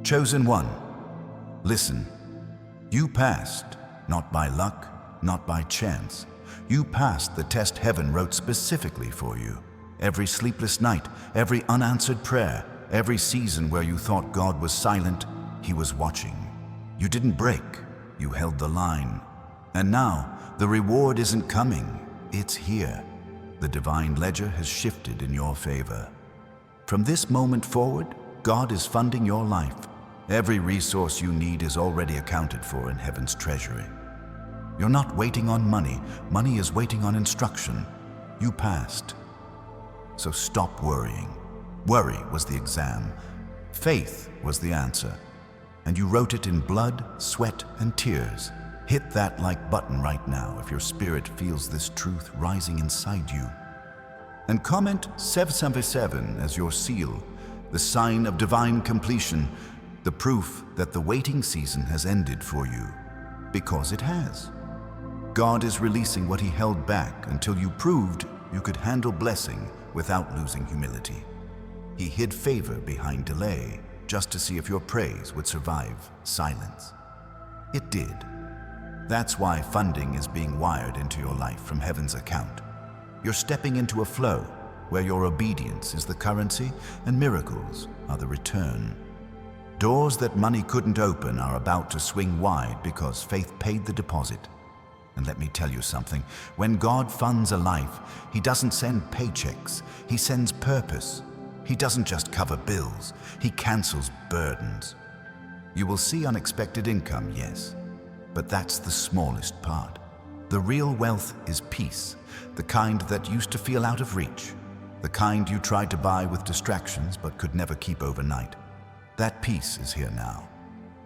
Chosen one, listen. You passed, not by luck, not by chance. You passed the test heaven wrote specifically for you. Every sleepless night, every unanswered prayer, every season where you thought God was silent, He was watching. You didn't break, you held the line. And now, the reward isn't coming, it's here. The divine ledger has shifted in your favor. From this moment forward, God is funding your life. Every resource you need is already accounted for in heaven's treasury. You're not waiting on money. Money is waiting on instruction. You passed. So stop worrying. Worry was the exam. Faith was the answer. And you wrote it in blood, sweat, and tears. Hit that like button right now if your spirit feels this truth rising inside you. And comment 777 as your seal, the sign of divine completion, the proof that the waiting season has ended for you. Because it has. God is releasing what He held back until you proved you could handle blessing without losing humility. He hid favor behind delay just to see if your praise would survive silence. It did. That's why funding is being wired into your life from heaven's account. You're stepping into a flow where your obedience is the currency and miracles are the return. Doors that money couldn't open are about to swing wide because faith paid the deposit. And let me tell you something, when God funds a life, He doesn't send paychecks, He sends purpose. He doesn't just cover bills, He cancels burdens. You will see unexpected income, yes, but that's the smallest part. The real wealth is peace, the kind that used to feel out of reach, the kind you tried to buy with distractions but could never keep overnight. That peace is here now.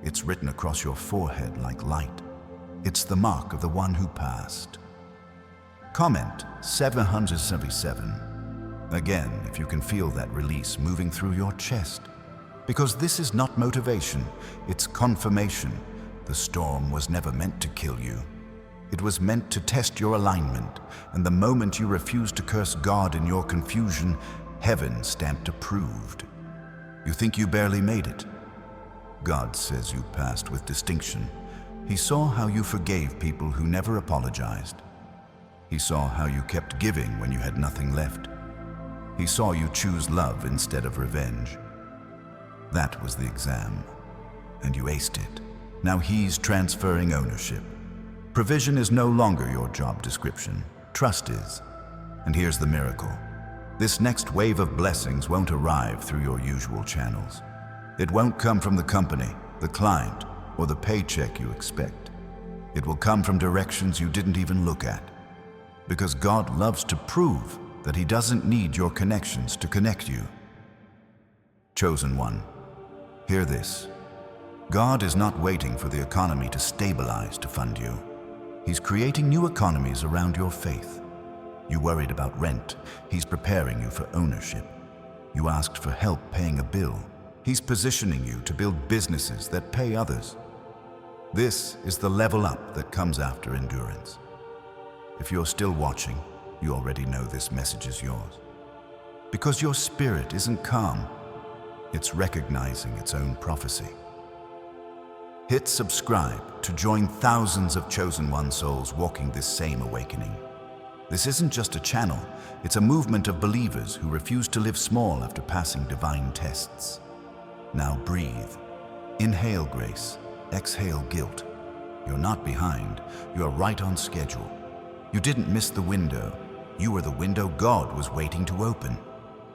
It's written across your forehead like light. It's the mark of the one who passed. Comment 777. Again, if you can feel that release moving through your chest. Because this is not motivation, it's confirmation. The storm was never meant to kill you. It was meant to test your alignment, and the moment you refused to curse God in your confusion, heaven stamped approved. You think you barely made it. God says you passed with distinction. He saw how you forgave people who never apologized. He saw how you kept giving when you had nothing left. He saw you choose love instead of revenge. That was the exam, and you aced it. Now He's transferring ownership. Provision is no longer your job description. Trust is. And here's the miracle. This next wave of blessings won't arrive through your usual channels. It won't come from the company, the client, or the paycheck you expect. It will come from directions you didn't even look at. Because God loves to prove that He doesn't need your connections to connect you. Chosen one, hear this. God is not waiting for the economy to stabilize to fund you. He's creating new economies around your faith. You worried about rent. He's preparing you for ownership. You asked for help paying a bill. He's positioning you to build businesses that pay others. This is the level up that comes after endurance. If you're still watching, you already know this message is yours. Because your spirit isn't calm, it's recognizing its own prophecy. Hit subscribe to join thousands of chosen one souls walking this same awakening. This isn't just a channel, it's a movement of believers who refuse to live small after passing divine tests. Now breathe. Inhale grace, exhale guilt. You're not behind, you're right on schedule. You didn't miss the window. You were the window God was waiting to open.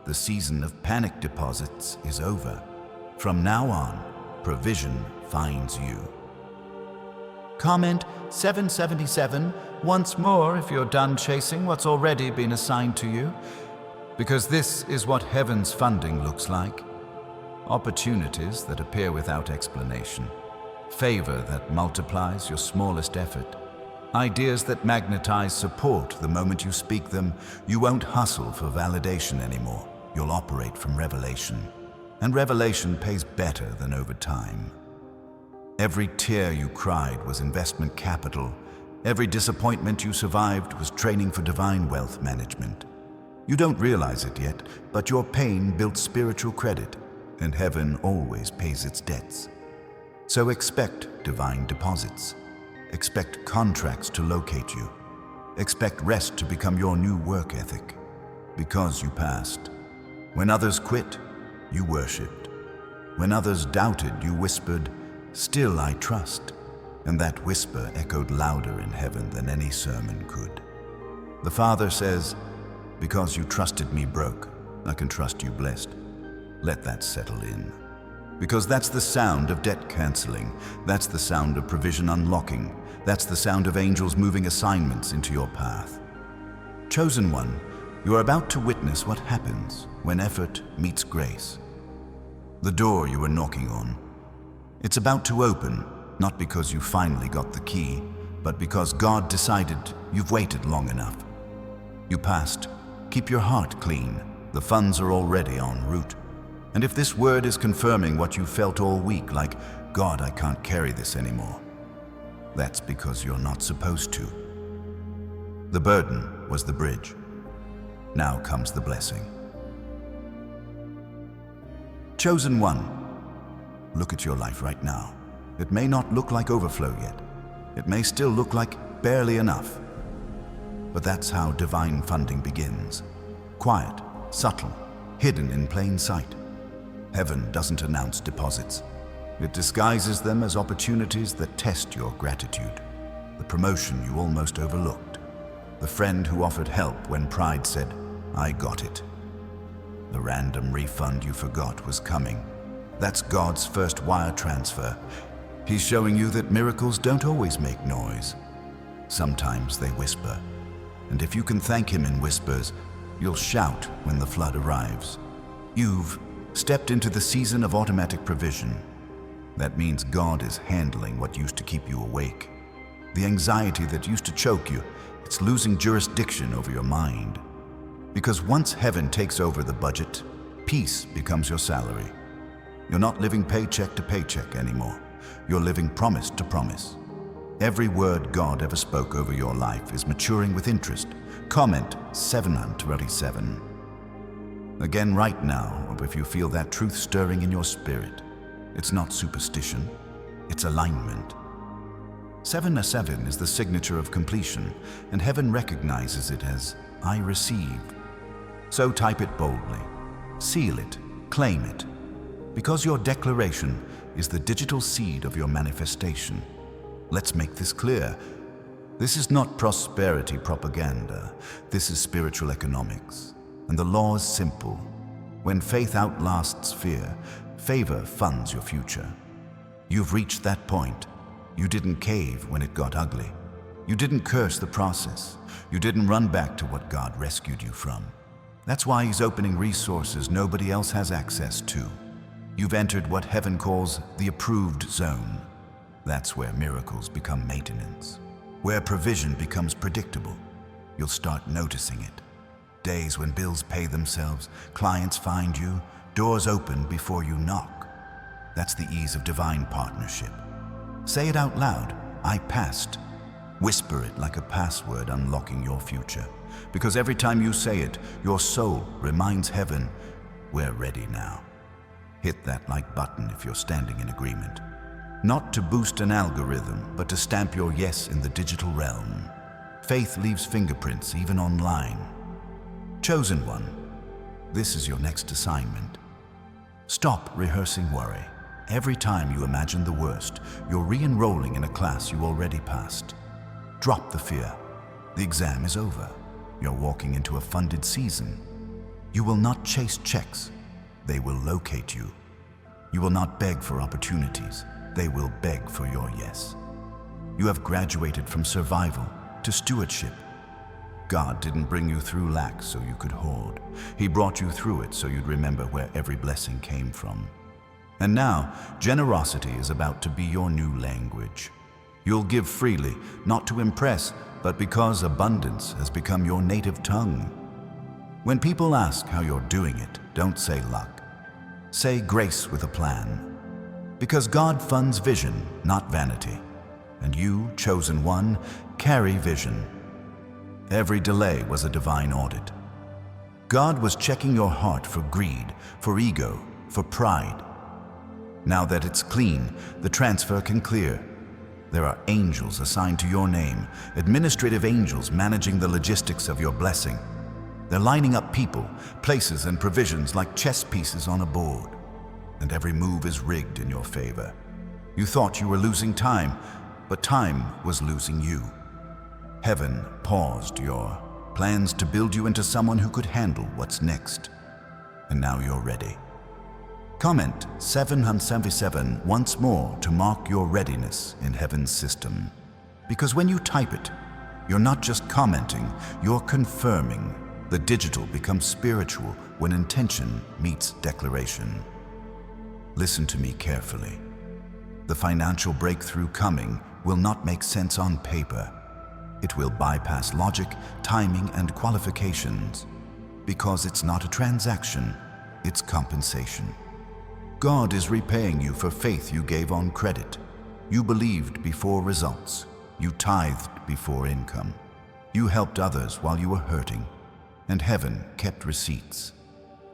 The season of panic deposits is over. From now on, provision finds you. Comment 777 once more if you're done chasing what's already been assigned to you. Because this is what heaven's funding looks like. Opportunities that appear without explanation. Favor that multiplies your smallest effort. Ideas that magnetize support the moment you speak them. You won't hustle for validation anymore. You'll operate from revelation. And revelation pays better than overtime. Every tear you cried was investment capital. Every disappointment you survived was training for divine wealth management. You don't realize it yet, but your pain built spiritual credit. and heaven always pays its debts. So expect divine deposits. Expect contracts to locate you. Expect rest to become your new work ethic. Because you passed. When others quit, you worshipped. When others doubted, you whispered, "Still I trust." And that whisper echoed louder in heaven than any sermon could. The Father says, "Because you trusted me broke, I can trust you blessed." Let that settle in. Because that's the sound of debt canceling. That's the sound of provision unlocking. That's the sound of angels moving assignments into your path. Chosen one, you are about to witness what happens when effort meets grace. The door you were knocking on, it's about to open, not because you finally got the key, but because God decided you've waited long enough. You passed. Keep your heart clean. The funds are already en route. And if this word is confirming what you felt all week, like, "God, I can't carry this anymore," that's because you're not supposed to. The burden was the bridge. Now comes the blessing. Chosen one, look at your life right now. It may not look like overflow yet. It may still look like barely enough. But that's how divine funding begins. Quiet, subtle, hidden in plain sight. Heaven doesn't announce deposits. It disguises them as opportunities that test your gratitude. The promotion you almost overlooked. The friend who offered help when pride said, "I got it." The random refund you forgot was coming. That's God's first wire transfer. He's showing you that miracles don't always make noise. Sometimes they whisper. And if you can thank Him in whispers, you'll shout when the flood arrives. You've stepped into the season of automatic provision. That means God is handling what used to keep you awake. The anxiety that used to choke you, it's losing jurisdiction over your mind. Because once heaven takes over the budget, peace becomes your salary. You're not living paycheck to paycheck anymore. You're living promise to promise. Every word God ever spoke over your life is maturing with interest. Comment 727. Again right now, if you feel that truth stirring in your spirit. It's not superstition, it's alignment. 7 is the signature of completion, and heaven recognizes it as "I receive." So type it boldly, seal it, claim it, because your declaration is the digital seed of your manifestation. Let's make this clear. This is not prosperity propaganda. This is spiritual economics. And the law is simple. When faith outlasts fear, favor funds your future. You've reached that point. You didn't cave when it got ugly. You didn't curse the process. You didn't run back to what God rescued you from. That's why He's opening resources nobody else has access to. You've entered what heaven calls the approved zone. That's where miracles become maintenance, where provision becomes predictable. You'll start noticing it. Days when bills pay themselves, clients find you, doors open before you knock. That's the ease of divine partnership. Say it out loud, "I passed." Whisper it like a password unlocking your future. Because every time you say it, your soul reminds heaven, "We're ready now." Hit that like button if you're standing in agreement. Not to boost an algorithm, but to stamp your yes in the digital realm. Faith leaves fingerprints even online. Chosen one, this is your next assignment. Stop rehearsing worry. Every time you imagine the worst, you're re-enrolling in a class you already passed. Drop the fear. The exam is over. You're walking into a funded season. You will not chase checks. They will locate you. You will not beg for opportunities. They will beg for your yes. You have graduated from survival to stewardship. God didn't bring you through lack so you could hoard. He brought you through it so you'd remember where every blessing came from. And now, generosity is about to be your new language. You'll give freely, not to impress, but because abundance has become your native tongue. When people ask how you're doing it, don't say luck. Say grace with a plan. Because God funds vision, not vanity. And you, chosen one, carry vision. Every delay was a divine audit. God was checking your heart for greed, for ego, for pride. Now that it's clean, the transfer can clear. There are angels assigned to your name, administrative angels managing the logistics of your blessing. They're lining up people, places, and provisions like chess pieces on a board. And every move is rigged in your favor. You thought you were losing time, but time was losing you. Heaven paused your plans to build you into someone who could handle what's next. And now you're ready. Comment 777 once more to mark your readiness in Heaven's system. Because when you type it, you're not just commenting, you're confirming. The digital becomes spiritual when intention meets declaration. Listen to me carefully. The financial breakthrough coming will not make sense on paper. It will bypass logic, timing, and qualifications. Because it's not a transaction, it's compensation. God is repaying you for faith you gave on credit. You believed before results. You tithed before income. You helped others while you were hurting. And heaven kept receipts.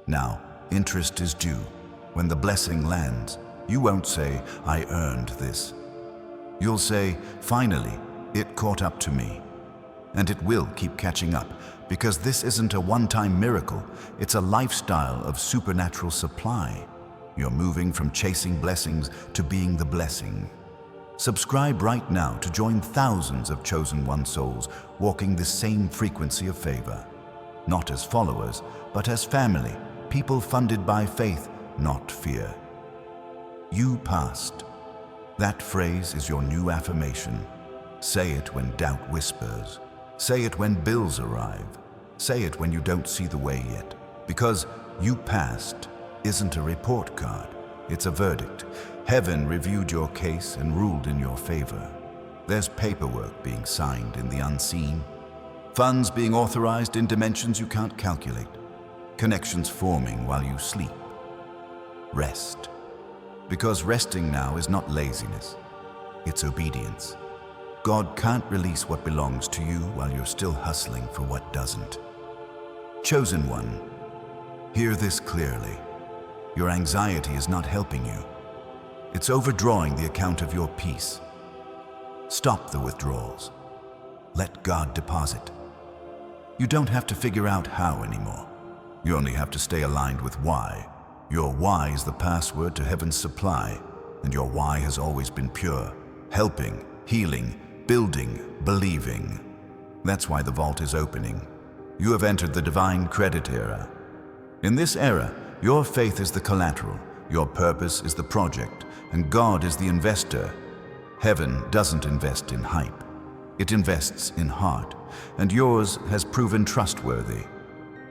Now, interest is due. When the blessing lands, you won't say, "I earned this." You'll say, "Finally, it caught up to me." And it will keep catching up, because this isn't a one-time miracle, it's a lifestyle of supernatural supply. You're moving from chasing blessings to being the blessing. Subscribe right now to join thousands of chosen one souls walking the same frequency of favor. Not as followers, but as family, people funded by faith, not fear. You passed. That phrase is your new affirmation. Say it when doubt whispers. Say it when bills arrive. Say it when you don't see the way yet. Because you passed isn't a report card, it's a verdict. Heaven reviewed your case and ruled in your favor. There's paperwork being signed in the unseen, funds being authorized in dimensions you can't calculate, connections forming while you sleep. Rest. Because resting now is not laziness, it's obedience. God can't release what belongs to you while you're still hustling for what doesn't. Chosen one, hear this clearly. Your anxiety is not helping you. It's overdrawing the account of your peace. Stop the withdrawals. Let God deposit. You don't have to figure out how anymore. You only have to stay aligned with why. Your why is the password to heaven's supply, and your why has always been pure, helping, healing, building, believing. That's why the vault is opening. You have entered the divine credit era. In this era, your faith is the collateral, your purpose is the project, and God is the investor. Heaven doesn't invest in hype. It invests in heart, and yours has proven trustworthy.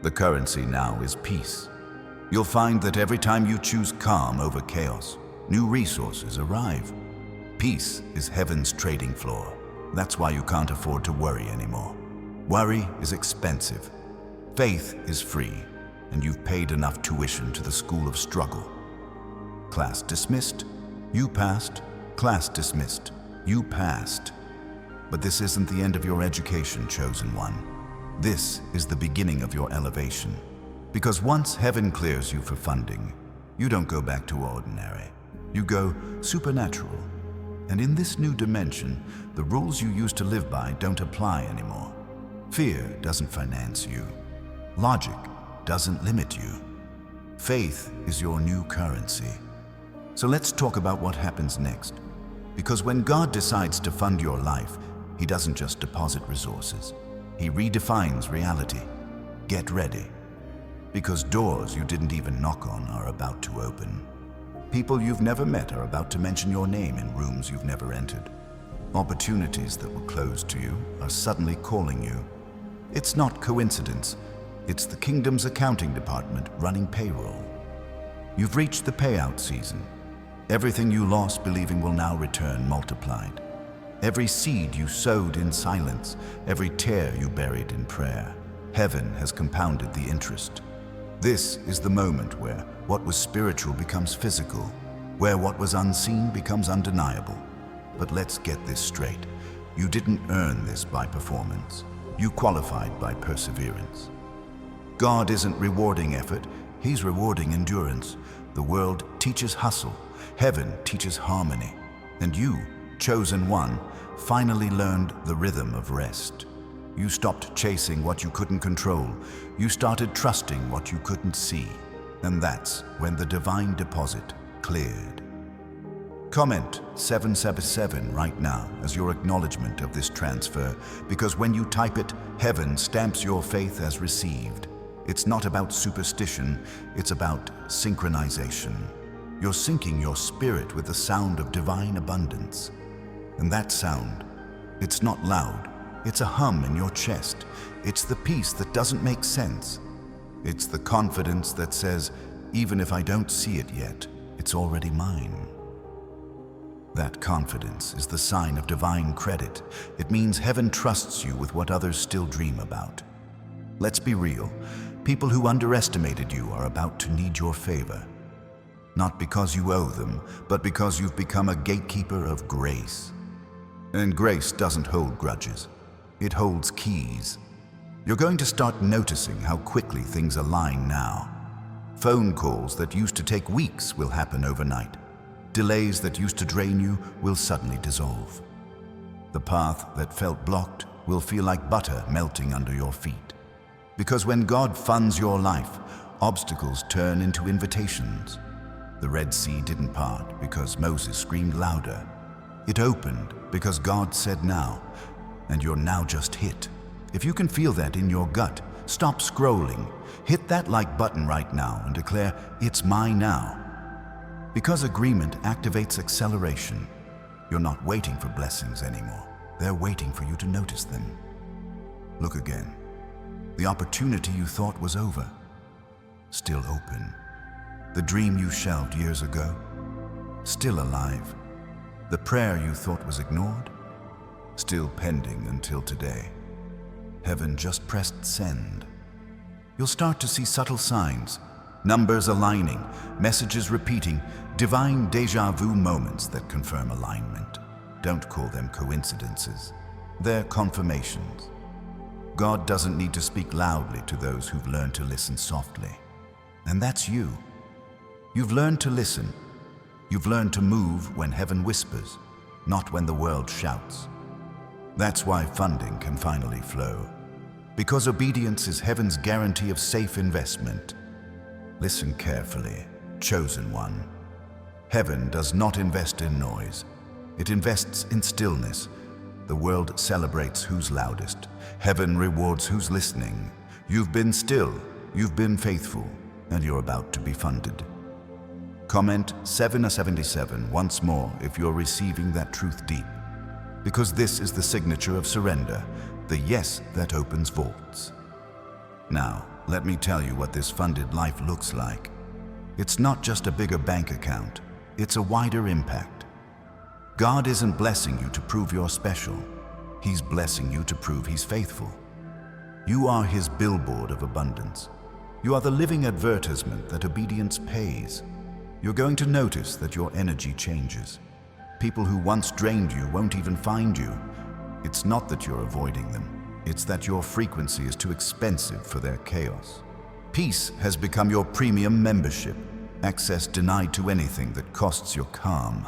The currency now is peace. You'll find that every time you choose calm over chaos, new resources arrive. Peace is heaven's trading floor. That's why you can't afford to worry anymore. Worry is expensive. Faith is free, and you've paid enough tuition to the school of struggle. Class dismissed. You passed. Class dismissed. You passed. But this isn't the end of your education, chosen one. This is the beginning of your elevation. Because once heaven clears you for funding, you don't go back to ordinary. You go supernatural. And in this new dimension, the rules you used to live by don't apply anymore. Fear doesn't finance you. Logic doesn't limit you. Faith is your new currency. So let's talk about what happens next. Because when God decides to fund your life, He doesn't just deposit resources. He redefines reality. Get ready. Because doors you didn't even knock on are about to open. People you've never met are about to mention your name in rooms you've never entered. Opportunities that were closed to you are suddenly calling you. It's not coincidence. It's the kingdom's accounting department running payroll. You've reached the payout season. Everything you lost believing will now return multiplied. Every seed you sowed in silence, every tear you buried in prayer, heaven has compounded the interest. This is the moment where what was spiritual becomes physical, where what was unseen becomes undeniable. But let's get this straight. You didn't earn this by performance. You qualified by perseverance. God isn't rewarding effort, He's rewarding endurance. The world teaches hustle, heaven teaches harmony, and you, chosen one, finally learned the rhythm of rest. You stopped chasing what you couldn't control. You started trusting what you couldn't see. And that's when the divine deposit cleared. Comment 777 right now as your acknowledgement of this transfer, because when you type it, heaven stamps your faith as received. It's not about superstition, it's about synchronization. You're syncing your spirit with the sound of divine abundance. And that sound, it's not loud, it's a hum in your chest. It's the peace that doesn't make sense. It's the confidence that says, even if I don't see it yet, it's already mine. That confidence is the sign of divine credit. It means heaven trusts you with what others still dream about. Let's be real. People who underestimated you are about to need your favor. Not because you owe them, but because you've become a gatekeeper of grace. And grace doesn't hold grudges. It holds keys. You're going to start noticing how quickly things align now. Phone calls that used to take weeks will happen overnight. Delays that used to drain you will suddenly dissolve. The path that felt blocked will feel like butter melting under your feet. Because when God funds your life, obstacles turn into invitations. The Red Sea didn't part because Moses screamed louder. It opened because God said now, and you're now just hit. If you can feel that in your gut, stop scrolling. Hit that like button right now and declare, it's mine now. Because agreement activates acceleration. You're not waiting for blessings anymore. They're waiting for you to notice them. Look again. The opportunity you thought was over, still open. The dream you shelved years ago, still alive. The prayer you thought was ignored, still pending until today. Heaven just pressed send. You'll start to see subtle signs, numbers aligning, messages repeating, divine déjà vu moments that confirm alignment. Don't call them coincidences. They're confirmations. God doesn't need to speak loudly to those who've learned to listen softly. And that's you. You've learned to listen. You've learned to move when heaven whispers, not when the world shouts. That's why funding can finally flow. Because obedience is heaven's guarantee of safe investment. Listen carefully, chosen one. Heaven does not invest in noise. It invests in stillness. The world celebrates who's loudest. Heaven rewards who's listening. You've been still, you've been faithful, and you're about to be funded. Comment 777 once more if you're receiving that truth deep. Because this is the signature of surrender, the yes that opens vaults. Now, let me tell you what this funded life looks like. It's not just a bigger bank account, it's a wider impact. God isn't blessing you to prove you're special. He's blessing you to prove He's faithful. You are His billboard of abundance. You are the living advertisement that obedience pays. You're going to notice that your energy changes. People who once drained you won't even find you. It's not that you're avoiding them. It's that your frequency is too expensive for their chaos. Peace has become your premium membership, access denied to anything that costs your calm.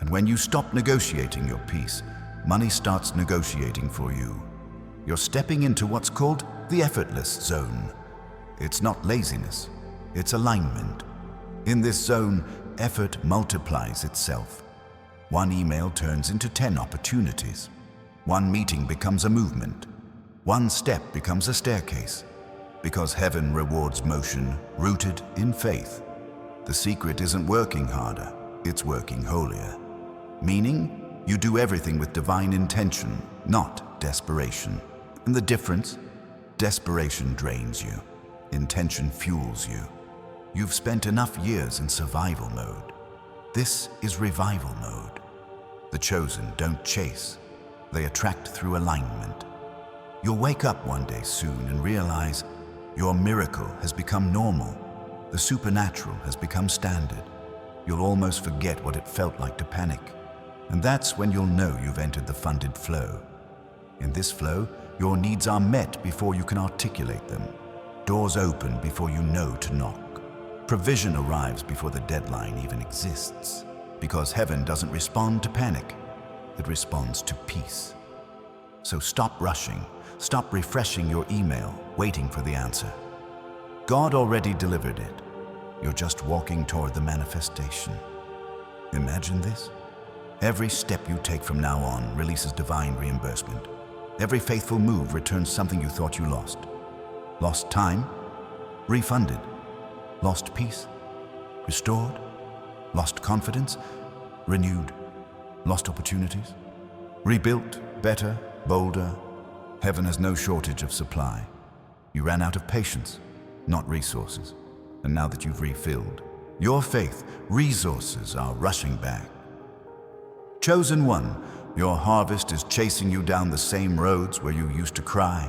And when you stop negotiating your peace, money starts negotiating for you. You're stepping into what's called the effortless zone. It's not laziness, it's alignment. In this zone, effort multiplies itself. One email turns into 10 opportunities. One meeting becomes a movement. One step becomes a staircase. Because heaven rewards motion rooted in faith. The secret isn't working harder, it's working holier. Meaning, you do everything with divine intention, not desperation. And the difference? Desperation drains you. Intention fuels you. You've spent enough years in survival mode. This is revival mode. The chosen don't chase. They attract through alignment. You'll wake up one day soon and realize your miracle has become normal. The supernatural has become standard. You'll almost forget what it felt like to panic. And that's when you'll know you've entered the funded flow. In this flow, your needs are met before you can articulate them. Doors open before you know to knock. Provision arrives before the deadline even exists, because heaven doesn't respond to panic, it responds to peace. So stop rushing, stop refreshing your email, waiting for the answer. God already delivered it. You're just walking toward the manifestation. Imagine this. Every step you take from now on releases divine reimbursement. Every faithful move returns something you thought you lost. Lost time? Refunded. Lost peace? Restored. Lost confidence? Renewed. Lost opportunities? Rebuilt, better, bolder. Heaven has no shortage of supply. You ran out of patience, not resources. And now that you've refilled your faith, resources are rushing back. Chosen one, your harvest is chasing you down the same roads where you used to cry.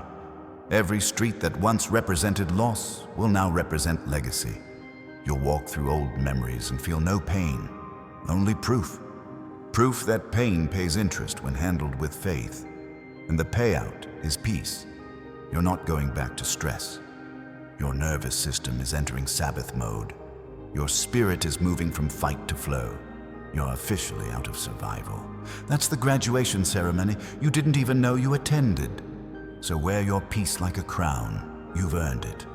Every street that once represented loss will now represent legacy. You'll walk through old memories and feel no pain, only proof. Proof that pain pays interest when handled with faith. And the payout is peace. You're not going back to stress. Your nervous system is entering Sabbath mode. Your spirit is moving from fight to flow. You're officially out of survival. That's the graduation ceremony you didn't even know you attended. So wear your peace like a crown. You've earned it.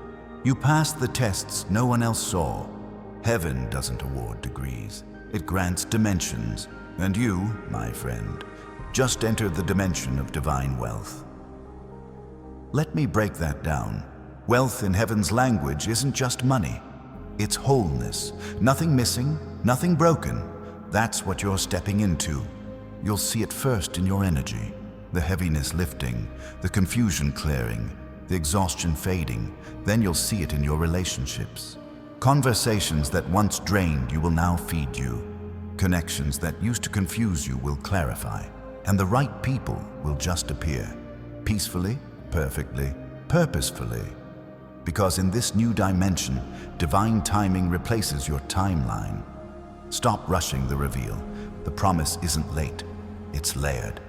You passed the tests no one else saw. Heaven doesn't award degrees. It grants dimensions. And you, my friend, just entered the dimension of divine wealth. Let me break that down. Wealth in heaven's language isn't just money. It's wholeness. Nothing missing, nothing broken. That's what you're stepping into. You'll see it first in your energy. The heaviness lifting, the confusion clearing, the exhaustion fading. Then you'll see it in your relationships. Conversations that once drained you will now feed you. Connections that used to confuse you will clarify. And the right people will just appear. Peacefully, perfectly, purposefully. Because in this new dimension, divine timing replaces your timeline. Stop rushing the reveal. The promise isn't late, it's layered.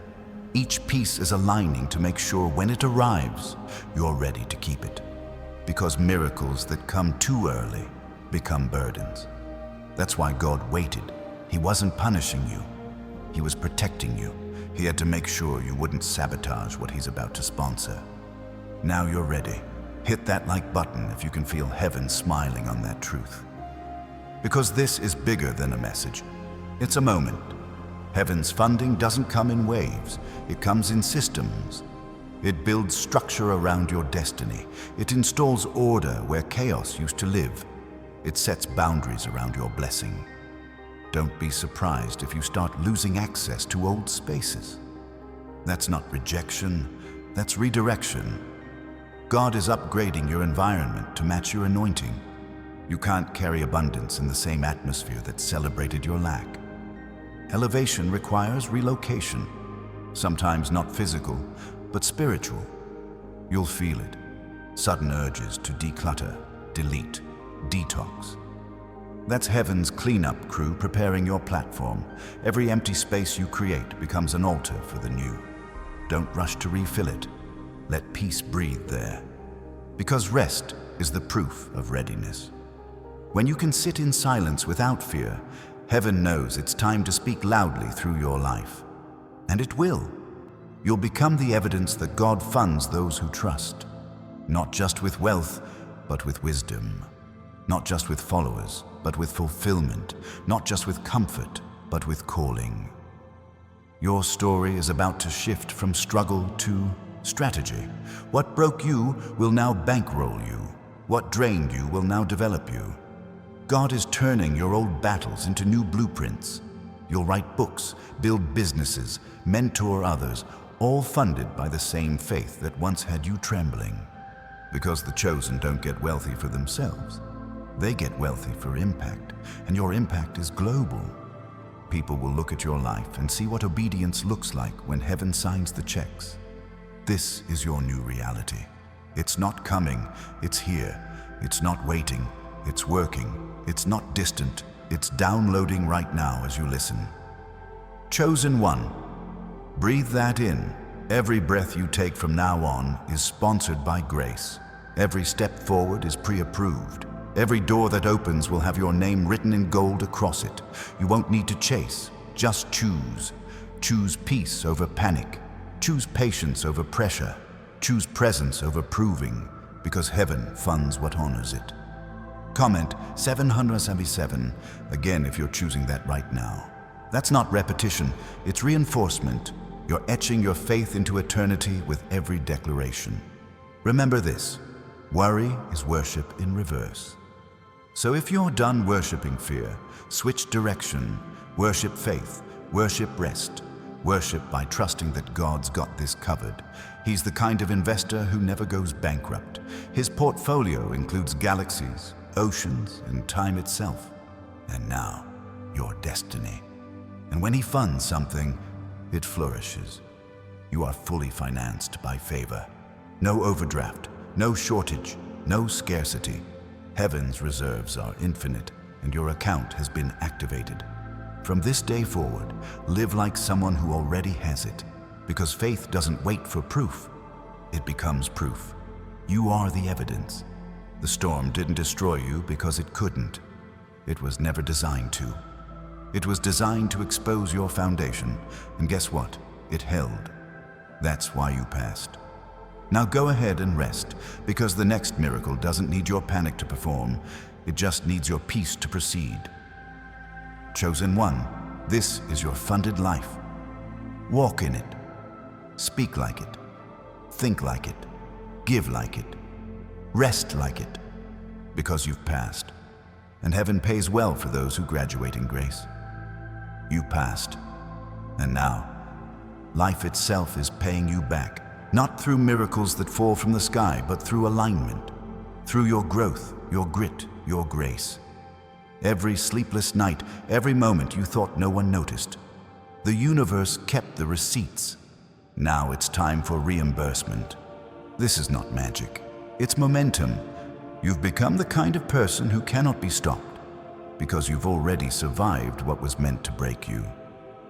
Each piece is aligning to make sure when it arrives, you're ready to keep it. Because miracles that come too early become burdens. That's why God waited. He wasn't punishing you. He was protecting you. He had to make sure you wouldn't sabotage what he's about to sponsor. Now you're ready. Hit that like button if you can feel heaven smiling on that truth. Because this is bigger than a message. It's a moment. Heaven's funding doesn't come in waves. It comes in systems. It builds structure around your destiny. It installs order where chaos used to live. It sets boundaries around your blessing. Don't be surprised if you start losing access to old spaces. That's not rejection, that's redirection. God is upgrading your environment to match your anointing. You can't carry abundance in the same atmosphere that celebrated your lack. Elevation requires relocation, sometimes not physical, but spiritual. You'll feel it. Sudden urges to declutter, delete, detox. That's heaven's cleanup crew preparing your platform. Every empty space you create becomes an altar for the new. Don't rush to refill it. Let peace breathe there. Because rest is the proof of readiness. When you can sit in silence without fear, heaven knows it's time to speak loudly through your life. And it will. You'll become the evidence that God funds those who trust. Not just with wealth, but with wisdom. Not just with followers, but with fulfillment. Not just with comfort, but with calling. Your story is about to shift from struggle to strategy. What broke you will now bankroll you. What drained you will now develop you. God is turning your old battles into new blueprints. You'll write books, build businesses, mentor others, all funded by the same faith that once had you trembling. Because the chosen don't get wealthy for themselves. They get wealthy for impact, and your impact is global. People will look at your life and see what obedience looks like when heaven signs the checks. This is your new reality. It's not coming, it's here. It's not waiting, it's working. It's not distant, it's downloading right now as you listen. Chosen one, breathe that in. Every breath you take from now on is sponsored by grace. Every step forward is pre-approved. Every door that opens will have your name written in gold across it. You won't need to chase, just choose. Choose peace over panic. Choose patience over pressure. Choose presence over proving, because heaven funds what honors it. Comment 777 again if you're choosing that right now. That's not repetition, it's reinforcement. You're etching your faith into eternity with every declaration. Remember this, worry is worship in reverse. So if you're done worshiping fear, switch direction, worship faith, worship rest, worship by trusting that God's got this covered. He's the kind of investor who never goes bankrupt. His portfolio includes galaxies, oceans, and time itself. And now, your destiny. And when he funds something, it flourishes. You are fully financed by favor. No overdraft, no shortage, no scarcity. Heaven's reserves are infinite, and your account has been activated. From this day forward, live like someone who already has it, because faith doesn't wait for proof. It becomes proof. You are the evidence. The storm didn't destroy you because it couldn't. It was never designed to. It was designed to expose your foundation, and guess what? It held. That's why you passed. Now go ahead and rest, because the next miracle doesn't need your panic to perform. It just needs your peace to proceed. Chosen one, this is your funded life. Walk in it. Speak like it. Think like it. Give like it. Rest like it. Because you've passed. And heaven pays well for those who graduate in grace. You passed. And now, life itself is paying you back. Not through miracles that fall from the sky, but through alignment. Through your growth, your grit, your grace. Every sleepless night, every moment you thought no one noticed. The universe kept the receipts. Now it's time for reimbursement. This is not magic. It's momentum. You've become the kind of person who cannot be stopped, because you've already survived what was meant to break you.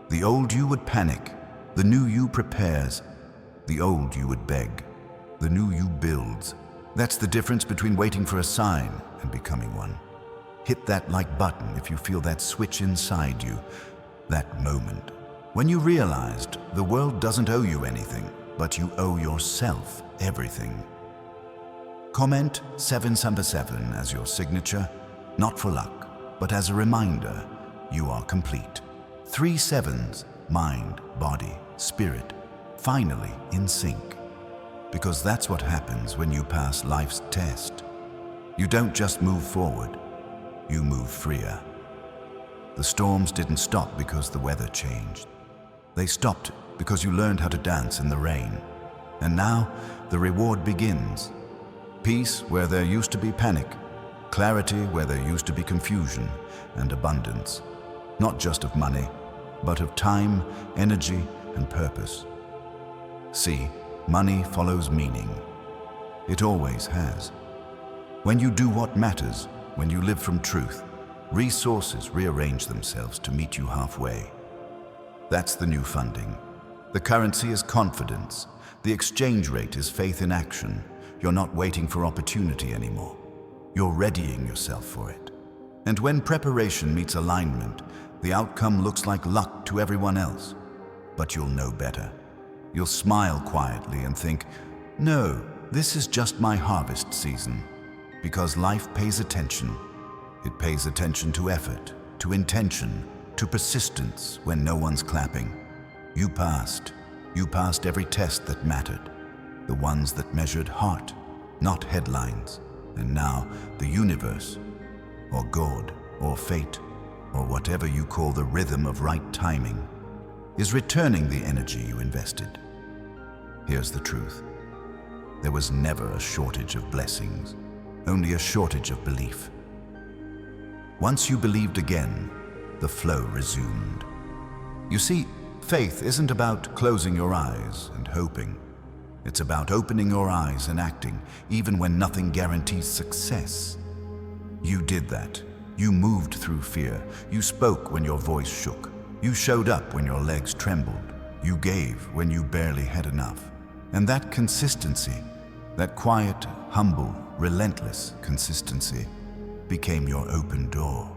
The old you would panic. The new you prepares. The old you would beg. The new you builds. That's the difference between waiting for a sign and becoming one. Hit that like button if you feel that switch inside you, that moment. When you realized the world doesn't owe you anything, but you owe yourself everything. Comment 777 as your signature, not for luck, but as a reminder you are complete. 3 sevens, mind, body, spirit, finally in sync. Because that's what happens when you pass life's test. You don't just move forward, you move freer. The storms didn't stop because the weather changed. They stopped because you learned how to dance in the rain. And now the reward begins. Peace where there used to be panic, clarity where there used to be confusion, and abundance. Not just of money, but of time, energy, and purpose. See, money follows meaning. It always has. When you do what matters, when you live from truth, resources rearrange themselves to meet you halfway. That's the new funding. The currency is confidence. The exchange rate is faith in action. You're not waiting for opportunity anymore. You're readying yourself for it. And when preparation meets alignment, the outcome looks like luck to everyone else. But you'll know better. You'll smile quietly and think, no, this is just my harvest season. Because life pays attention. It pays attention to effort, to intention, to persistence when no one's clapping. You passed. You passed every test that mattered. The ones that measured heart, not headlines. And now the universe, or God, or fate, or whatever you call the rhythm of right timing, is returning the energy you invested. Here's the truth. There was never a shortage of blessings, only a shortage of belief. Once you believed again, the flow resumed. You see, faith isn't about closing your eyes and hoping. It's about opening your eyes and acting, even when nothing guarantees success. You did that. You moved through fear. You spoke when your voice shook. You showed up when your legs trembled. You gave when you barely had enough. And that consistency, that quiet, humble, relentless consistency, became your open door.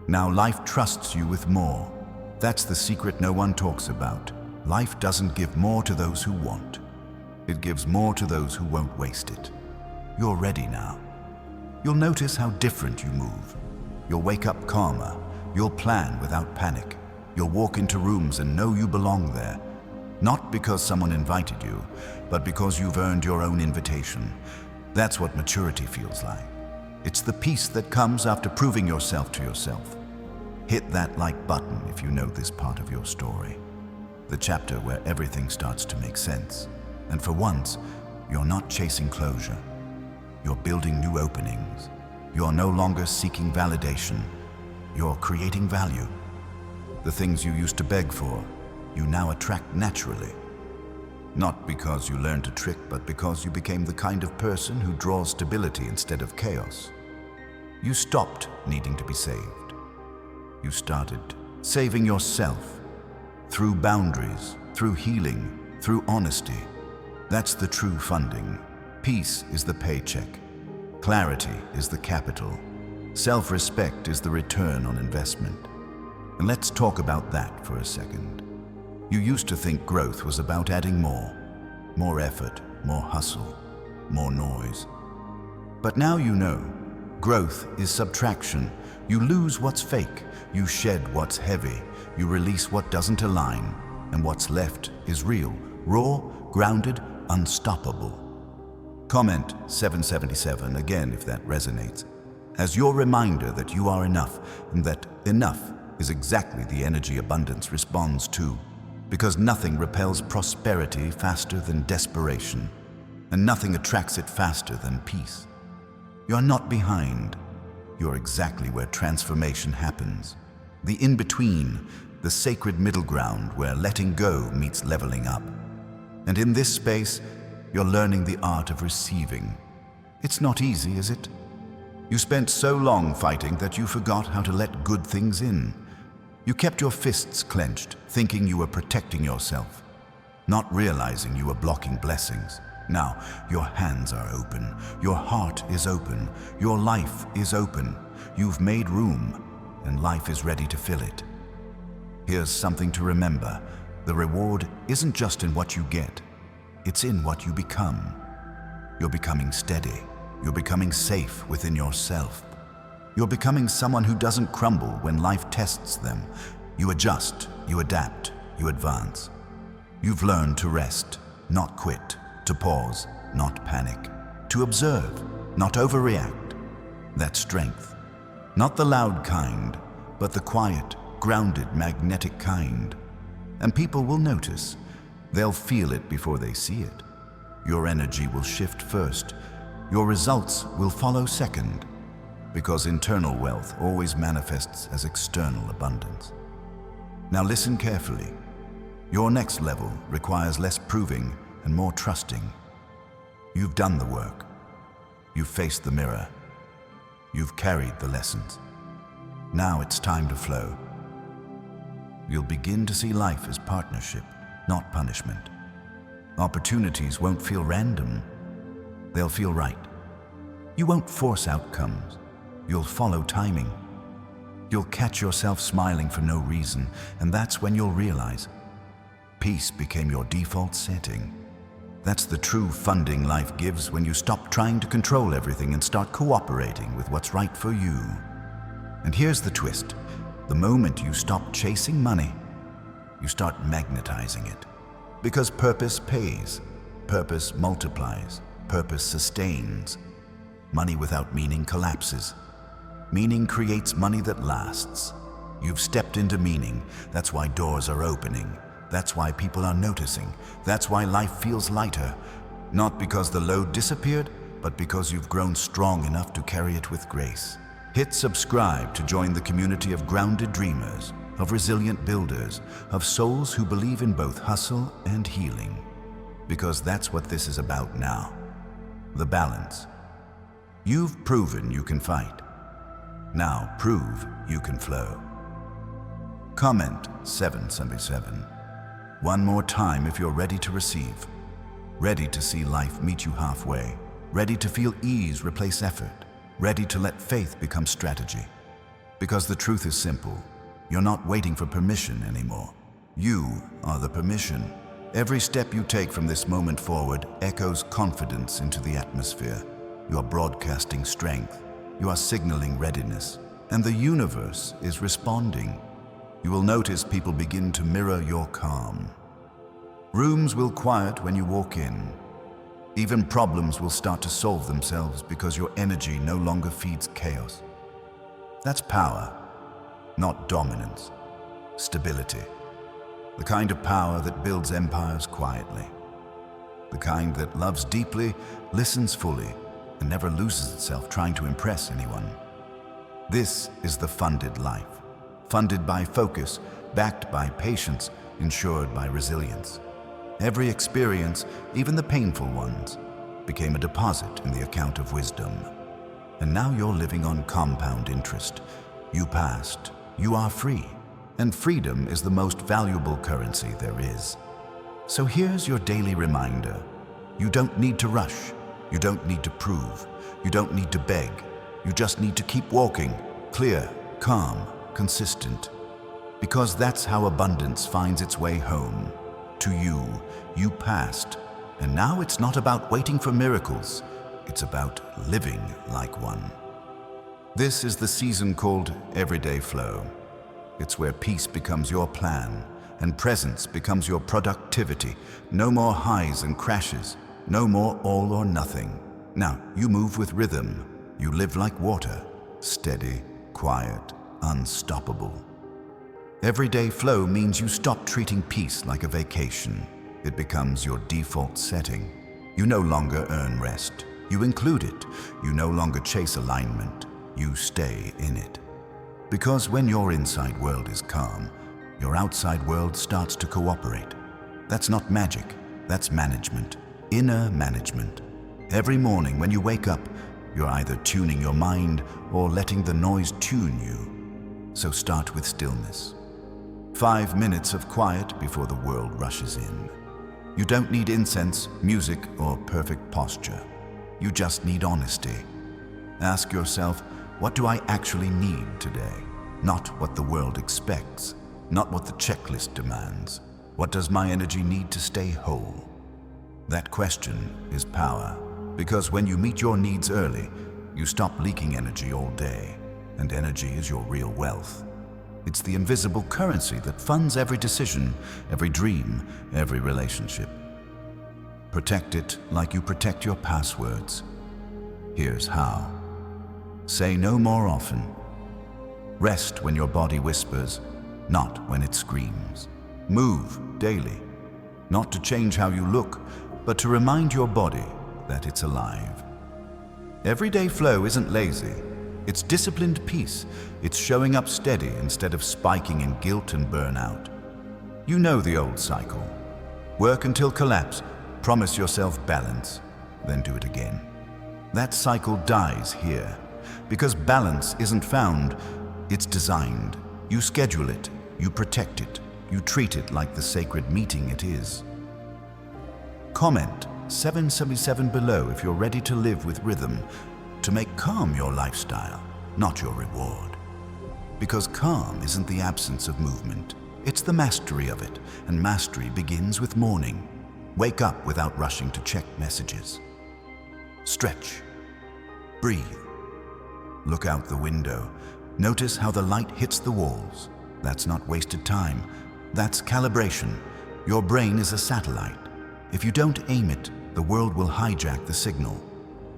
Now life trusts you with more. That's the secret no one talks about. Life doesn't give more to those who want. It gives more to those who won't waste it. You're ready now. You'll notice how different you move. You'll wake up calmer. You'll plan without panic. You'll walk into rooms and know you belong there. Not because someone invited you, but because you've earned your own invitation. That's what maturity feels like. It's the peace that comes after proving yourself to yourself. Hit that like button if you know this part of your story. The chapter where everything starts to make sense. And for once, you're not chasing closure. You're building new openings. You're no longer seeking validation. You're creating value. The things you used to beg for, you now attract naturally. Not because you learned a trick, but because you became the kind of person who draws stability instead of chaos. You stopped needing to be saved. You started saving yourself through boundaries, through healing, through honesty. That's the true funding. Peace is the paycheck. Clarity is the capital. Self-respect is the return on investment. And let's talk about that for a second. You used to think growth was about adding more effort, more hustle, more noise. But now you know, growth is subtraction. You lose what's fake, you shed what's heavy, you release what doesn't align, and what's left is real, raw, grounded, unstoppable. Comment 777 again if that resonates, as your reminder that you are enough, and that enough is exactly the energy abundance responds to. Because nothing repels prosperity faster than desperation, and nothing attracts it faster than peace. You're not behind. You're exactly where transformation happens. The in-between, the sacred middle ground where letting go meets leveling up. And in this space, you're learning the art of receiving. It's not easy, is it? You spent so long fighting that you forgot how to let good things in. You kept your fists clenched, thinking you were protecting yourself, not realizing you were blocking blessings. Now, your hands are open, your heart is open, your life is open. You've made room, and life is ready to fill it. Here's something to remember. The reward isn't just in what you get, it's in what you become. You're becoming steady. You're becoming safe within yourself. You're becoming someone who doesn't crumble when life tests them. You adjust, you adapt, you advance. You've learned to rest, not quit, to pause, not panic, to observe, not overreact. That's strength. Not the loud kind, but the quiet, grounded, magnetic kind. And people will notice. They'll feel it before they see it. Your energy will shift first. Your results will follow second. Because internal wealth always manifests as external abundance. Now listen carefully. Your next level requires less proving and more trusting. You've done the work. You've faced the mirror. You've carried the lessons. Now it's time to flow. You'll begin to see life as partnership, not punishment. Opportunities won't feel random. They'll feel right. You won't force outcomes. You'll follow timing. You'll catch yourself smiling for no reason, and that's when you'll realize peace became your default setting. That's the true funding life gives when you stop trying to control everything and start cooperating with what's right for you. And here's the twist. The moment you stop chasing money, you start magnetizing it. Because purpose pays, purpose multiplies, purpose sustains. Money without meaning collapses. Meaning creates money that lasts. You've stepped into meaning. That's why doors are opening. That's why people are noticing. That's why life feels lighter. Not because the load disappeared, but because you've grown strong enough to carry it with grace. Hit subscribe to join the community of grounded dreamers, of resilient builders, of souls who believe in both hustle and healing. Because that's what this is about now. The balance. You've proven you can fight. Now prove you can flow. Comment 777. One more time if you're ready to receive. Ready to see life meet you halfway. Ready to feel ease replace effort. ready to let faith become strategy. Because the truth is simple. You're not waiting for permission anymore. You are the permission. Every step you take from this moment forward echoes confidence into the atmosphere. You are broadcasting strength. You are signaling readiness. And the universe is responding. You will notice people begin to mirror your calm. Rooms will quiet when you walk in. Even problems will start to solve themselves because your energy no longer feeds chaos. That's power, not dominance. Stability. The kind of power that builds empires quietly. The kind that loves deeply, listens fully, and never loses itself trying to impress anyone. This is the funded life. Funded by focus, backed by patience, insured by resilience. Every experience, even the painful ones, became a deposit in the account of wisdom. And now you're living on compound interest. You passed. You are free. And freedom is the most valuable currency there is. So here's your daily reminder. You don't need to rush. You don't need to prove. You don't need to beg. You just need to keep walking, clear, calm, consistent. Because that's how abundance finds its way home. To you, you passed. And now it's not about waiting for miracles. It's about living like one. This is the season called Everyday Flow. It's where peace becomes your plan and presence becomes your productivity. No more highs and crashes. No more all or nothing. Now, you move with rhythm. You live like water. Steady, quiet, unstoppable. Everyday flow means you stop treating peace like a vacation. It becomes your default setting. You no longer earn rest. You include it. You no longer chase alignment. You stay in it. Because when your inside world is calm, your outside world starts to cooperate. That's not magic. That's management. Inner management. Every morning when you wake up, you're either tuning your mind or letting the noise tune you. So start with stillness. 5 minutes of quiet before the world rushes in. You don't need incense, music, or perfect posture. You just need honesty. Ask yourself, what do I actually need today? Not what the world expects, not what the checklist demands. What does my energy need to stay whole? That question is power, because when you meet your needs early, you stop leaking energy all day, and energy is your real wealth. It's the invisible currency that funds every decision, every dream, every relationship. Protect it like you protect your passwords. Here's how. Say no more often. Rest when your body whispers, not when it screams. Move daily, not to change how you look, but to remind your body that it's alive. Everyday flow isn't lazy. It's disciplined peace. It's showing up steady instead of spiking in guilt and burnout. You know the old cycle. Work until collapse. Promise yourself balance, then do it again. That cycle dies here, because balance isn't found, it's designed. You schedule it, you protect it, you treat it like the sacred meeting it is. Comment 777 below if you're ready to live with rhythm, to make calm your lifestyle, not your reward. Because calm isn't the absence of movement, it's the mastery of it, and mastery begins with morning. Wake up without rushing to check messages. Stretch. Breathe. Look out the window. Notice how the light hits the walls. That's not wasted time. That's calibration. Your brain is a satellite. If you don't aim it, the world will hijack the signal.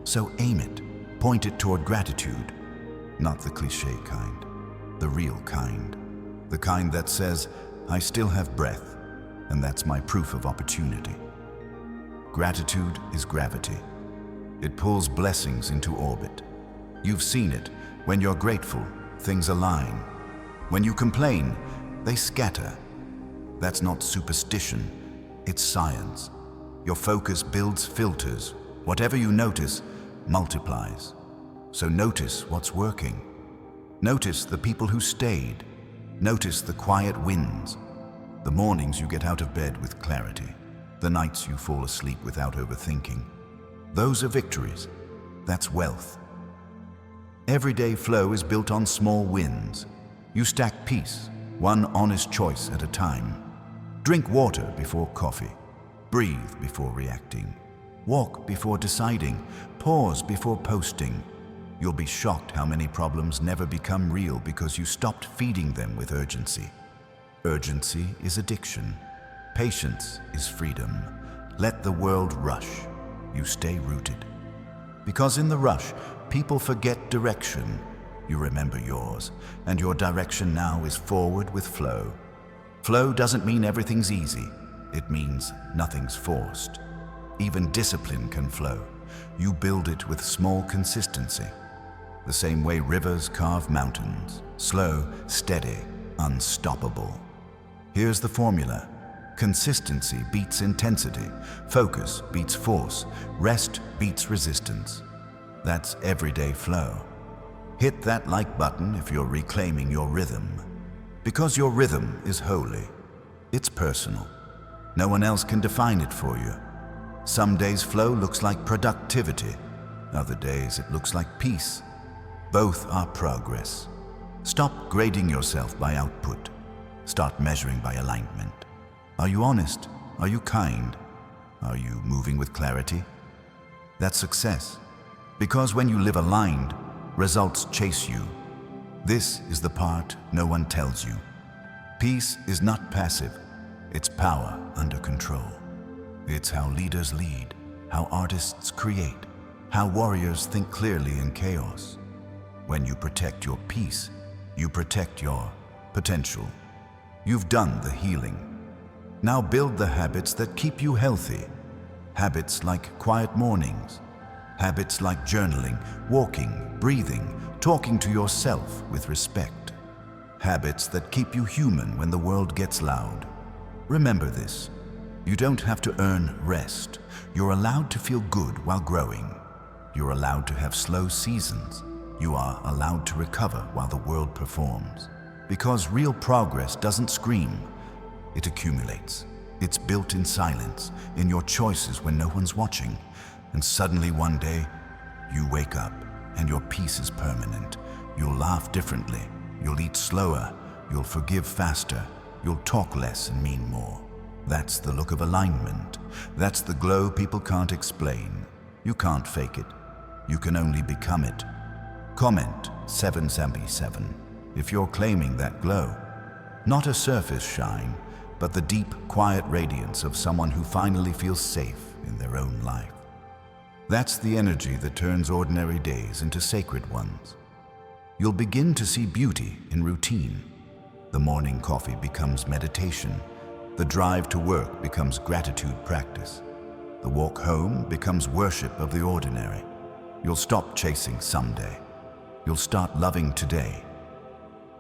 So aim it. Point it toward gratitude. Not the cliché kind. The real kind. The kind that says, I still have breath, and that's my proof of opportunity. Gratitude is gravity. It pulls blessings into orbit. You've seen it. When you're grateful, things align. When you complain, they scatter. That's not superstition, it's science. Your focus builds filters. Whatever you notice multiplies. So notice what's working. Notice the people who stayed. Notice the quiet wins. The mornings you get out of bed with clarity. The nights you fall asleep without overthinking. Those are victories. That's wealth. Everyday flow is built on small wins. You stack peace, one honest choice at a time. Drink water before coffee. Breathe before reacting. Walk before deciding. Pause before posting. You'll be shocked how many problems never become real because you stopped feeding them with urgency. Urgency is addiction. Patience is freedom. Let the world rush. You stay rooted. Because in the rush, people forget direction. You remember yours, and your direction now is forward with flow. Flow doesn't mean everything's easy. It means nothing's forced. Even discipline can flow. You build it with small consistency. The same way rivers carve mountains. Slow, steady, unstoppable. Here's the formula. Consistency beats intensity. Focus beats force. Rest beats resistance. That's everyday flow. Hit that like button if you're reclaiming your rhythm. Because your rhythm is holy. It's personal. No one else can define it for you. Some days flow looks like productivity. Other days it looks like peace. Both are progress. Stop grading yourself by output. Start measuring by alignment. Are you honest? Are you kind? Are you moving with clarity? That's success. Because when you live aligned, results chase you. This is the part no one tells you. Peace is not passive. It's power under control. It's how leaders lead, how artists create, how warriors think clearly in chaos. When you protect your peace, you protect your potential. You've done the healing. Now build the habits that keep you healthy. Habits like quiet mornings. Habits like journaling, walking, breathing, talking to yourself with respect. Habits that keep you human when the world gets loud. Remember this. You don't have to earn rest. You're allowed to feel good while growing. You're allowed to have slow seasons. You are allowed to recover while the world performs. Because real progress doesn't scream. It accumulates. It's built in silence, in your choices when no one's watching. And suddenly one day, you wake up and your peace is permanent. You'll laugh differently. You'll eat slower. You'll forgive faster. You'll talk less and mean more. That's the look of alignment. That's the glow people can't explain. You can't fake it. You can only become it. Comment 777 if you're claiming that glow. Not a surface shine, but the deep, quiet radiance of someone who finally feels safe in their own life. That's the energy that turns ordinary days into sacred ones. You'll begin to see beauty in routine. The morning coffee becomes meditation. The drive to work becomes gratitude practice. The walk home becomes worship of the ordinary. You'll stop chasing someday. You'll start loving today.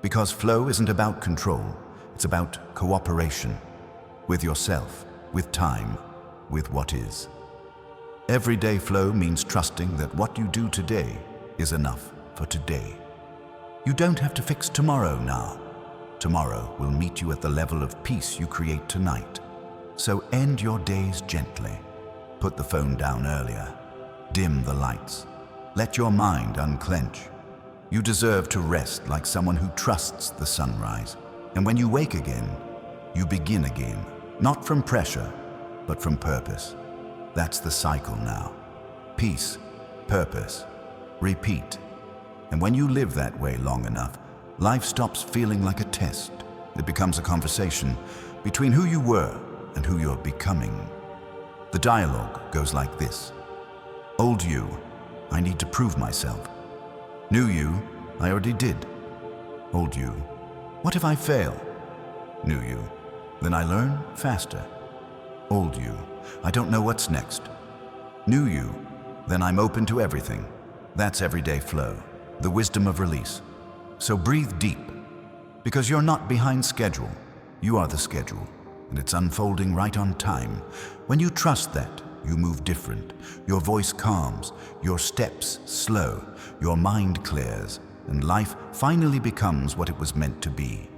Because flow isn't about control, it's about cooperation. With yourself, with time, with what is. Everyday flow means trusting that what you do today is enough for today. You don't have to fix tomorrow now. Tomorrow will meet you at the level of peace you create tonight. So end your days gently. Put the phone down earlier. Dim the lights. Let your mind unclench. You deserve to rest like someone who trusts the sunrise. And when you wake again, you begin again. Not from pressure, but from purpose. That's the cycle now. Peace, purpose, repeat. And when you live that way long enough, life stops feeling like a test. It becomes a conversation between who you were and who you're becoming. The dialogue goes like this. Old you, I need to prove myself. New you, I already did. Old you, what if I fail? New you, then I learn faster. Old you, I don't know what's next. New you, then I'm open to everything. That's everyday flow, the wisdom of release. So breathe deep, because you're not behind schedule. You are the schedule, and it's unfolding right on time. When you trust that, you move different. Your voice calms, your steps slow, your mind clears, and life finally becomes what it was meant to be.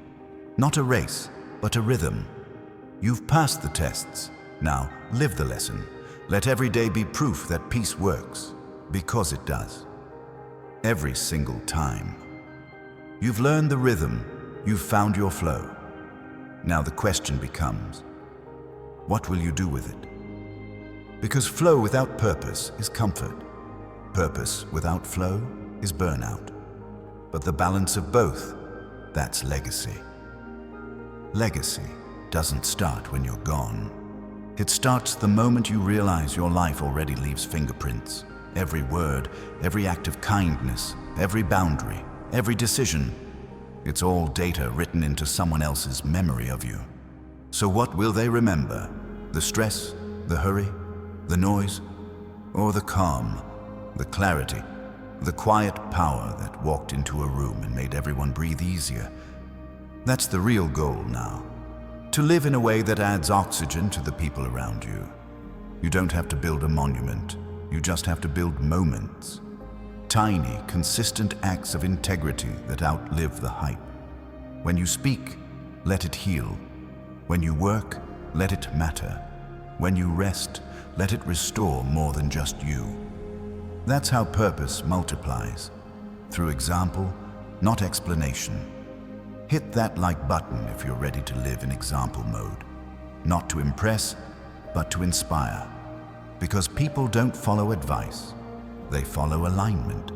Not a race, but a rhythm. You've passed the tests. Now, live the lesson. Let every day be proof that peace works, because it does. every single time. You've learned the rhythm, you've found your flow. Now the question becomes, what will you do with it? Because flow without purpose is comfort. Purpose without flow is burnout. But the balance of both, that's legacy. Legacy doesn't start when you're gone. It starts the moment you realize your life already leaves fingerprints. Every word, every act of kindness, every boundary, every decision, it's all data written into someone else's memory of you. So what will they remember? The stress, the hurry, the noise, or the calm, the clarity, the quiet power that walked into a room and made everyone breathe easier? That's the real goal now. To live in a way that adds oxygen to the people around you. You don't have to build a monument. You just have to build moments. Tiny, consistent acts of integrity that outlive the hype. When you speak, let it heal. When you work, let it matter. When you rest, let it restore more than just you. That's how purpose multiplies. Through example, not explanation. Hit that like button if you're ready to live in example mode. Not to impress, but to inspire. Because people don't follow advice. They follow alignment.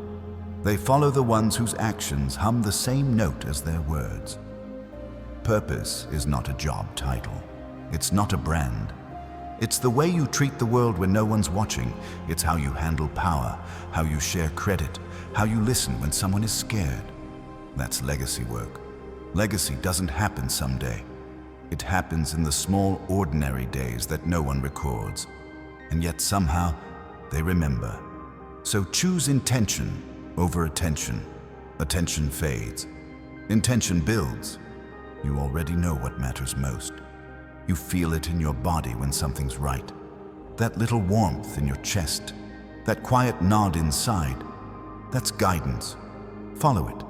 They follow the ones whose actions hum the same note as their words. Purpose is not a job title. It's not a brand. It's the way you treat the world when no one's watching. It's how you handle power, how you share credit, how you listen when someone is scared. That's legacy work. Legacy doesn't happen someday. It happens in the small, ordinary days that no one records. And yet somehow, they remember. So choose intention over attention. Attention fades. Intention builds. You already know what matters most. You feel it in your body when something's right. That little warmth in your chest. That quiet nod inside. That's guidance. Follow it.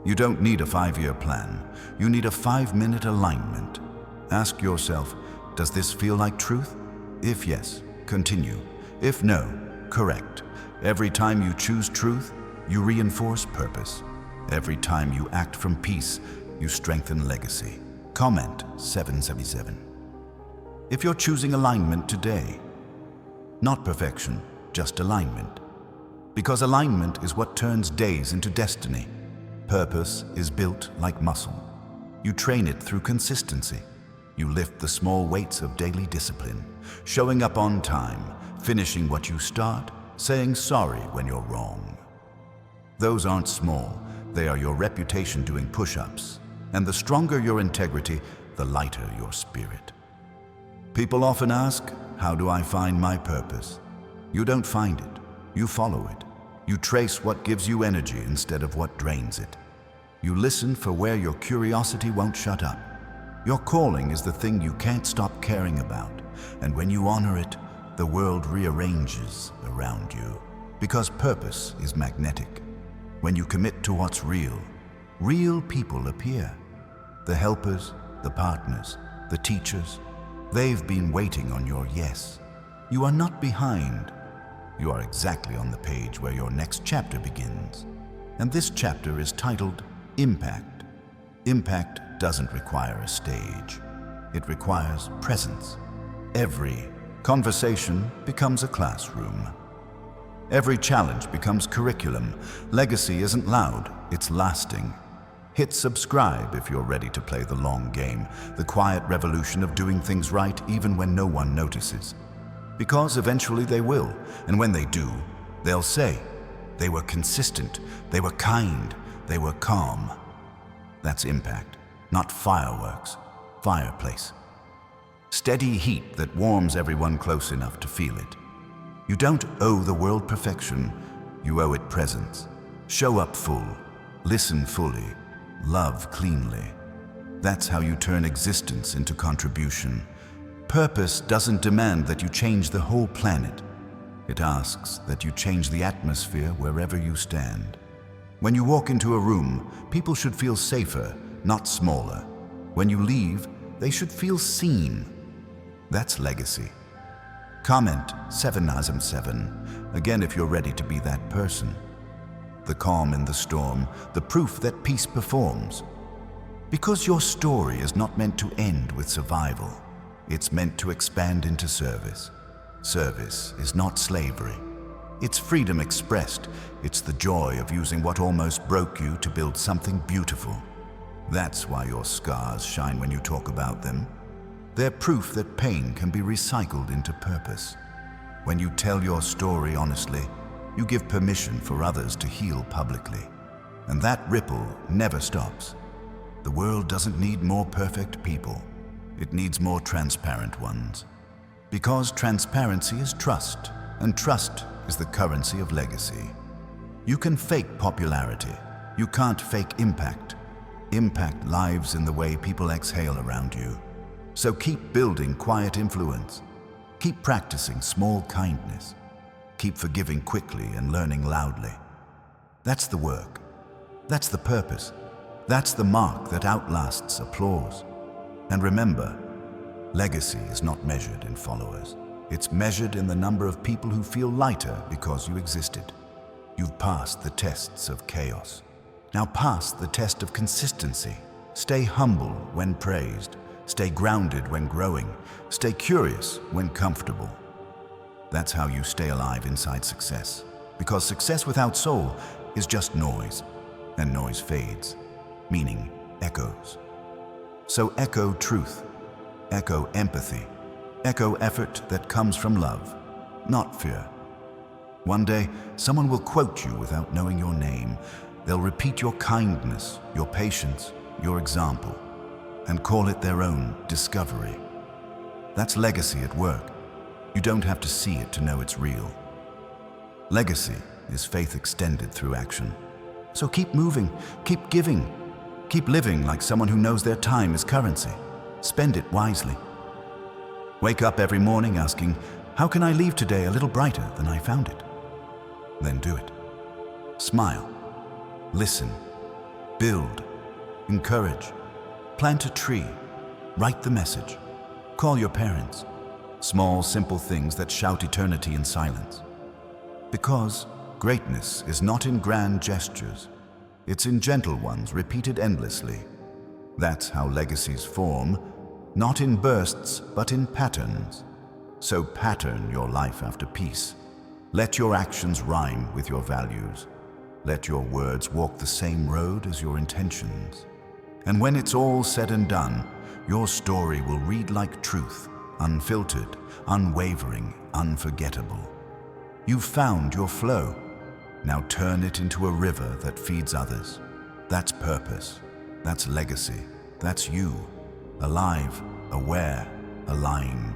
You don't need a 5-year plan. You need a 5-minute alignment. Ask yourself, does this feel like truth? If yes, continue. If no, correct. Every time you choose truth, you reinforce purpose. Every time you act from peace, you strengthen legacy. Comment 777. If you're choosing alignment today, not perfection, just alignment. Because alignment is what turns days into destiny. Purpose is built like muscle. You train it through consistency. You lift the small weights of daily discipline, showing up on time, finishing what you start, saying sorry when you're wrong. Those aren't small. They are your reputation doing push-ups. And the stronger your integrity, the lighter your spirit. People often ask, how do I find my purpose? You don't find it. You follow it. You trace what gives you energy instead of what drains it. You listen for where your curiosity won't shut up. Your calling is the thing you can't stop caring about. And when you honor it, the world rearranges around you. Because purpose is magnetic. When you commit to what's real, real people appear. The helpers, the partners, the teachers, they've been waiting on your yes. You are not behind. You are exactly on the page where your next chapter begins. And this chapter is titled Impact. Impact doesn't require a stage. It requires presence. Every conversation becomes a classroom. Every challenge becomes curriculum. Legacy isn't loud, it's lasting. Hit subscribe if you're ready to play the long game, the quiet revolution of doing things right even when no one notices. Because eventually they will, and when they do, they'll say, they were consistent, they were kind, they were calm. That's impact, not fireworks, fireplace. Steady heat that warms everyone close enough to feel it. You don't owe the world perfection, you owe it presence. Show up full, listen fully, love cleanly. That's how you turn existence into contribution. Purpose doesn't demand that you change the whole planet. It asks that you change the atmosphere wherever you stand. When you walk into a room, people should feel safer, not smaller. When you leave, they should feel seen. That's legacy. Comment 797 again if you're ready to be that person. the calm in the storm, the proof that peace performs. Because your story is not meant to end with survival. It's meant to expand into service. Service is not slavery. It's freedom expressed. It's the joy of using what almost broke you to build something beautiful. That's why your scars shine when you talk about them. They're proof that pain can be recycled into purpose. When you tell your story honestly, you give permission for others to heal publicly. And that ripple never stops. The world doesn't need more perfect people. It needs more transparent ones. Because transparency is trust, and trust is the currency of legacy. You can fake popularity. You can't fake impact. Impact lives in the way people exhale around you. So keep building quiet influence. Keep practicing small kindness. Keep forgiving quickly and learning loudly. That's the work. That's the purpose. That's the mark that outlasts applause. And remember, legacy is not measured in followers. It's measured in the number of people who feel lighter because you existed. You've passed the tests of chaos. Now pass the test of consistency. Stay humble when praised. Stay grounded when growing. Stay curious when comfortable. That's how you stay alive inside success. Because success without soul is just noise, and noise fades, meaning echoes. So echo truth, echo empathy, echo effort that comes from love, not fear. One day, someone will quote you without knowing your name. They'll repeat your kindness, your patience, your example, and call it their own discovery. That's legacy at work. You don't have to see it to know it's real. Legacy is faith extended through action. So keep moving, keep giving, keep living like someone who knows their time is currency. Spend it wisely. Wake up every morning asking, how can I leave today a little brighter than I found it? Then do it. Smile, listen, build, encourage, plant a tree, write the message, call your parents. Small, simple things that shout eternity in silence. Because greatness is not in grand gestures. It's in gentle ones repeated endlessly. That's how legacies form, not in bursts, but in patterns. So pattern your life after peace. Let your actions rhyme with your values. Let your words walk the same road as your intentions. And when it's all said and done, your story will read like truth, unfiltered, unwavering, unforgettable. You've found your flow. Now turn it into a river that feeds others. That's purpose. That's legacy. That's you. Alive, aware, aligned.